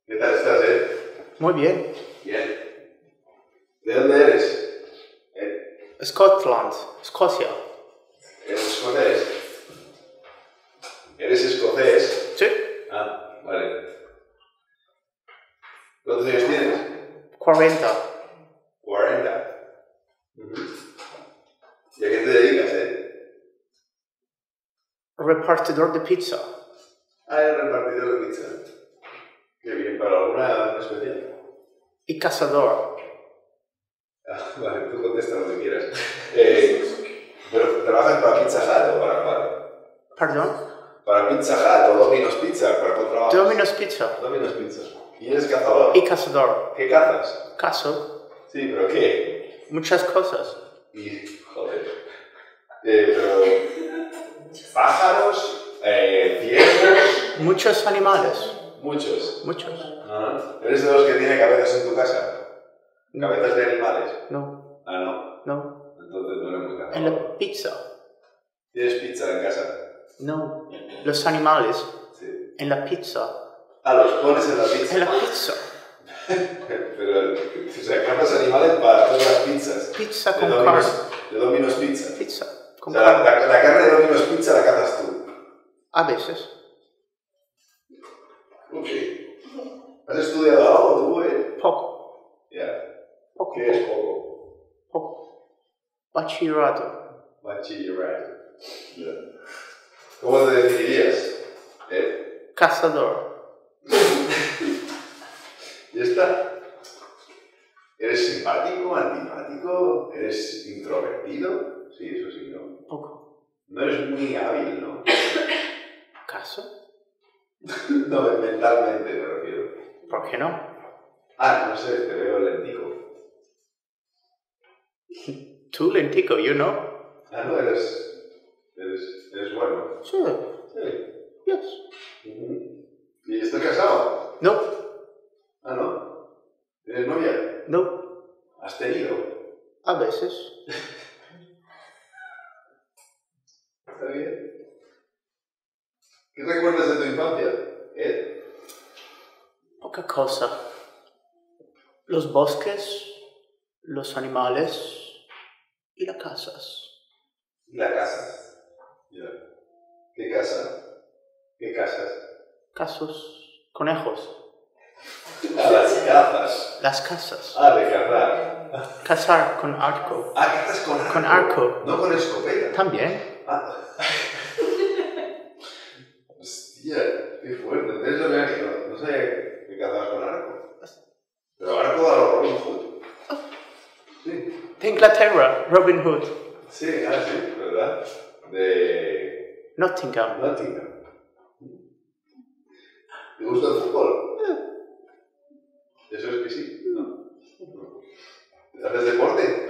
¿Qué tal estás, Muy bien. Bien. ¿De dónde eres? Scotland, Escocia. ¿Eres escocés? ¿Eres escocés? Sí. Ah, vale. ¿Cuántos años tienes? 40. 40. ¿Y a qué te dedicas, Repartidor de pizza. Ah, eres repartidor de pizza. Qué bien, ¿para alguna en especial? Y cazador. Ah, vale, tú contesta lo que quieras. ¿Pero trabajas para Pizza Hut o para cuál? ¿Perdón? ¿Para Pizza Hut o Domino's Pizza? ¿Para cuál trabajas? Domino's Pizza. Domino's Pizza. ¿Y eres cazador? Y cazador. ¿Qué cazas? Caso. Sí, ¿pero qué? Muchas cosas. Y, joder. Pero... ¿Pájaros? ¿Ciervos? Muchos animales. Muchos. Muchos. Ajá. ¿Eres de los que tiene cabezas en tu casa? No. ¿Cabezas de animales? No. Ah, no. No. Entonces no eres muy cazador. En la pizza. ¿Tienes pizza en casa? No. Los animales. Sí. En la pizza. Ah, los pones en la pizza. En la pizza. Pero, o sea, cazas animales para hacer las pizzas. Pizza De con Domino's, carne. de Domino's Pizza. Pizza O con sea, carne. la carne de Domino's Pizza la cazas tú. A veces. Ok. ¿Has estudiado algo tú, Poco. Ya. Poco. ¿Qué es poco? Poco. Bachillerato. Bachillerato. Ya. ¿Cómo te definirías? Cazador. ¿Ya está? ¿Eres simpático, antipático? ¿Eres introvertido? Sí, eso sí, ¿no? Poco. No eres muy hábil, ¿no? ¿Caso? No, mentalmente me refiero. ¿Por qué no? Ah, no sé, te veo lentico. Tú lentico, yo no. Ah, no, eres bueno. Sí. Sí. Yes. ¿Y estás casado? No. Ah, ¿no? ¿Tienes novia? No. ¿Has tenido? A veces. ¿Está bien? ¿Qué recuerdas de tu infancia, Poca cosa. Los bosques, los animales y las casas. La casa. Ya. ¿Qué casa? ¿Qué casas? Casos, conejos. Ah, las cazas. Las casas. Ah, de cazar. Cazar con arco. Ah, cazas con arco. Con arco. No con escopeta. También. Ah. Hostia, qué fuerte. Entonces no sabía que cazabas con arco. Pero arco a los Robin Hood. Sí. De Inglaterra, Robin Hood. Sí, sí, ¿verdad? De Nottingham. Nottingham. ¿Te gusta el fútbol? Eso es que sí. No. ¿Haces deporte?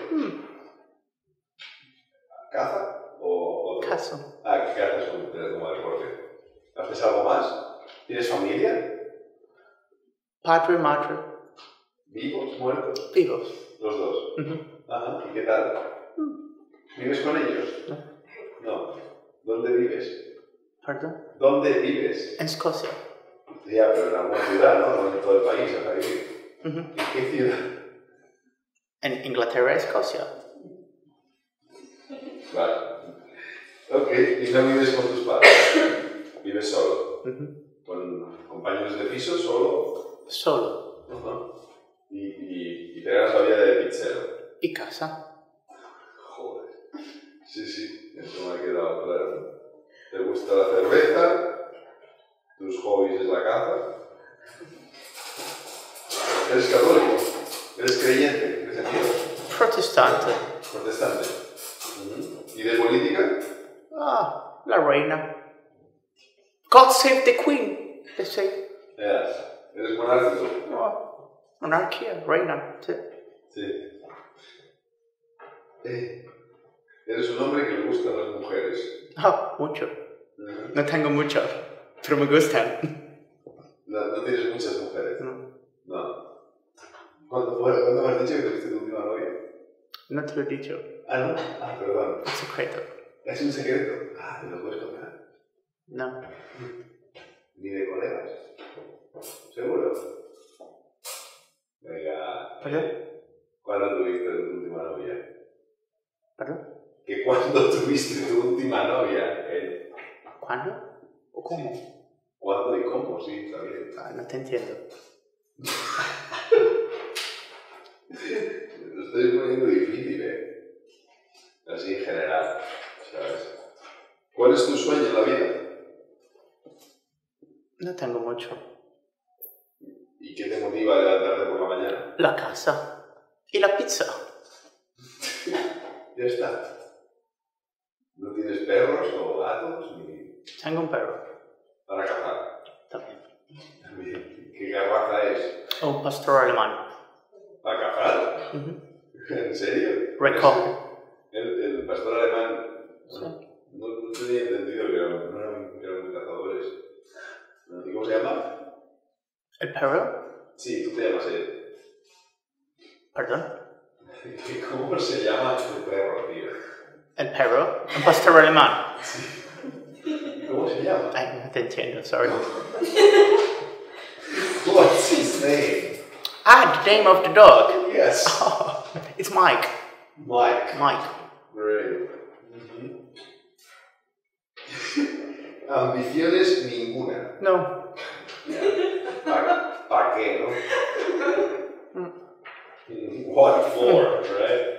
¿Caza? ¿O Caso. Ah, ¿qué haces como deporte? ¿Haces algo más? ¿Tienes familia? Padre, madre. ¿Vivos? ¿Muertos? Vivos. Los dos. Ajá. ¿Y qué tal? ¿Vives con ellos? No. No. ¿Dónde vives? ¿Perdón? ¿Dónde vives? En Escocia. Ya, pero en alguna ciudad, ¿no? No en todo el país, vas a vivir. ¿En qué ciudad? En Inglaterra, Escocia. Vale. Ok. ¿Y no vives con tus padres? ¿Vives solo? ¿Con compañeros de piso solo? Solo. Y te ganas la vida de pizzero. ¿Y casa? Joder. Sí, eso me ha quedado claro. ¿Te gusta la cerveza? ¿Tus hobbies es la caza? ¿Eres católico? ¿Eres creyente? ¿Crees en Dios? Protestante. Protestante. ¿Y de política? Ah, la reina. God save the queen, they say. ¿Eres monárquico? Oh, monarquía, reina, sí. Sí. Eres un hombre que le gustan las mujeres. Ah, mucho. No tengo muchas, pero me gustan. No tienes muchas mujeres. No. ¿Cuándo me has dicho que tuviste tu última novia? No te lo he dicho. Ah, no. Ah, perdón. Es secreto. ¿Es un secreto? Ah, ¿te lo puedes contar? No. ¿Ni de colegas? ¿Seguro? ¿Perdón? ¿Cuándo tuviste tu última novia? ¿Perdón? ¿Que cuándo tuviste tu última novia? ¿Cuándo? ¿O cómo? ¿Cuándo y cómo? Sí, está bien. No te entiendo. Lo estoy poniendo difícil, así en general, ¿sabes? ¿Cuál es tu sueño en la vida? No tengo mucho. ¿Y qué te motiva a levantarte por la mañana? La casa. Y la pizza. Ya está. ¿No tienes perros o gatos? Ni... Tengo un perro. Para cazar. También. ¿Qué raza es? Un pastor alemán. ¿Para cazar? ¿En serio? Recoge. El pastor alemán... Sí. No tenía entendido que eran muy cazadores. ¿Y cómo se llama? ¿El perro? Sí, tú te llamas él. ¿Perdón? ¿Cómo se llama tu perro, tío? ¿El perro? Un pastor alemán. Sí. ¿Cómo se llama? Ay, no te entiendo, sorry. What's his name? Ah, the name of the dog. Yes. Oh, it's Mike. Mike. Mike. Great. Ambiciones ninguna. No. ¿Para qué, no? What for, right?